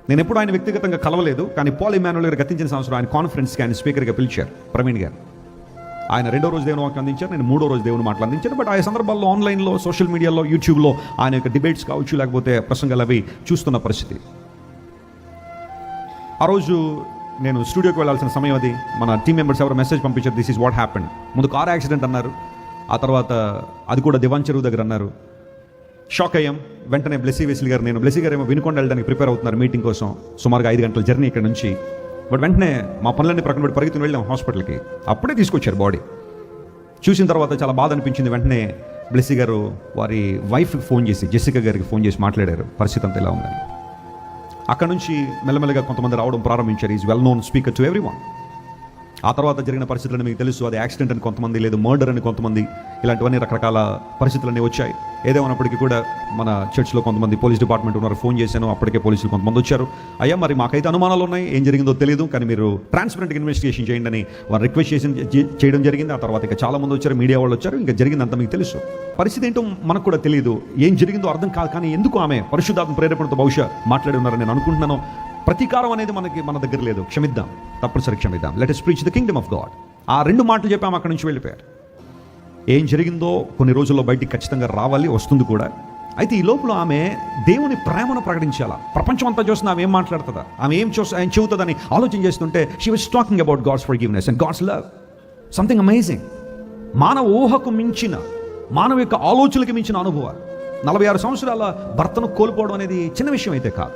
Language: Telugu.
నేను ఎప్పుడు ఆయన వ్యక్తిగతంగా కలవలేదు, కానీ పాల్ ఇమాన్యుయల్ గారు గతించిన సంవత్సరం ఆయన కాన్ఫరెన్స్కి ఆయన స్పీకర్గా పిలిచారు ప్రవీణ్ గారు. ఆయన 2వ రోజు దేవుని వాక్యం అందించారు, నేను 3వ రోజు దేవుని మాటలు అందించాను. బట్ ఆ సందర్భాల్లో ఆన్లైన్లో, సోషల్ మీడియాలో, యూట్యూబ్లో ఆయన యొక్క డిబేట్స్ కావచ్చు, లేకపోతే ప్రసంగాలు అవి చూస్తున్న పరిస్థితి. ఆ రోజు నేను స్టూడియోకి వెళ్ళాల్సిన సమయం అది. మన టీం మెంబర్స్ ఎవరు మెసేజ్ పంపించారు, దిస్ ఈజ్ వాట్ హ్యాపెండ్. ముందు కార్ యాక్సిడెంట్ అన్నారు, ఆ తర్వాత అది కూడా దివాన్ చెరువు దగ్గర అన్నారు. షాక్ అయ్యాం. వెంటనే బ్లెస్సీ వెస్లీ గారు, నేను బ్లెస్సీ గారు ఏమో వినుకొండ వెళ్ళడానికి ప్రిపేర్ అవుతున్నారు మీటింగ్ కోసం, సుమారుగా 5 గంటల జర్నీ ఇక్కడ నుంచి. బట్ వెంటనే మా పనులన్నీ ప్రక్కన పెట్టి పరిగెత్తుని వెళ్ళాం హాస్పిటల్కి. అప్పుడే తీసుకొచ్చారు బాడీ. చూసిన తర్వాత చాలా బాధ అనిపించింది. వెంటనే బ్లెస్సీ గారు వారి వైఫ్కి ఫోన్ చేసి, జెసికా గారికి ఫోన్ చేసి మాట్లాడారు, పరిస్థితి అంతా ఎలా ఉందని. అక్కడ నుంచి మెల్లమెల్లగా కొంతమంది రావడం ప్రారంభించారు. Is well known speaker to everyone. ఆ తర్వాత జరిగిన పరిస్థితులని మీకు తెలుసు, అది యాక్సిడెంట్ అని కొంతమంది, లేదు మర్డర్ అని కొంతమంది, ఇలాంటివన్నీ రకరకాల పరిస్థితులన్నీ వచ్చాయి. ఏదేమన్నప్పటికీ కూడా మన చర్చ్లో కొంతమంది పోలీస్ డిపార్ట్మెంట్ ఉన్నారు, ఫోన్ చేశాను, అప్పటికే పోలీసులు కొంతమంది వచ్చారు. అయ్యా మరి మాకైతే అనుమానాలు ఉన్నాయి, ఏం జరిగిందో తెలియదు, కానీ మీరు ట్రాన్స్పరెంట్గా ఇన్వెస్టిగేషన్ చేయండి అని వారు రిక్వెస్ట్ చేయడం జరిగింది. ఆ తర్వాత ఇక చాలా మంది వచ్చారు, మీడియా వాళ్ళు వచ్చారు, ఇంకా జరిగిందంతా మీకు తెలుసు. పరిస్థితి ఏంటో మనకు కూడా తెలియదు, ఏం జరిగిందో అర్థం కాదు. కానీ ఎందుకు ఆమె పరిశుద్ధాత్మ ప్రేరేపణతో బహుశా మాట్లాడి ఉన్నారని నేను అనుకుంటున్నాను. ప్రతీకారం అనేది మన దగ్గర లేదు, క్షమిద్దాం, తప్పనిసరి క్షమిద్దాం. Let us preach the kingdom of God. ఆ 2 మాటలు చెప్పాము, అక్కడి నుంచి వెళ్ళిపోయారు. ఏం జరిగిందో కొన్ని రోజుల్లో బయటికి ఖచ్చితంగా రావాలి, వస్తుంది కూడా. అయితే ఈ లోపల ఆమె దేవుని ప్రేమను ప్రకటించాలా. ప్రపంచం అంతా చూస్తున్నా ఆమె ఏం మాట్లాడుతుందా, ఆమె ఏం చెబుతుందని ఆలోచన చేస్తుంటే she was talking about God's forgiveness and God's love. Something amazing. మానవ ఊహకు మించిన, మానవ యొక్క ఆలోచనలకు మించిన అనుభవాలు. 46 సంవత్సరాల భర్తను కోల్పోవడం అనేది చిన్న విషయం అయితే కాదు.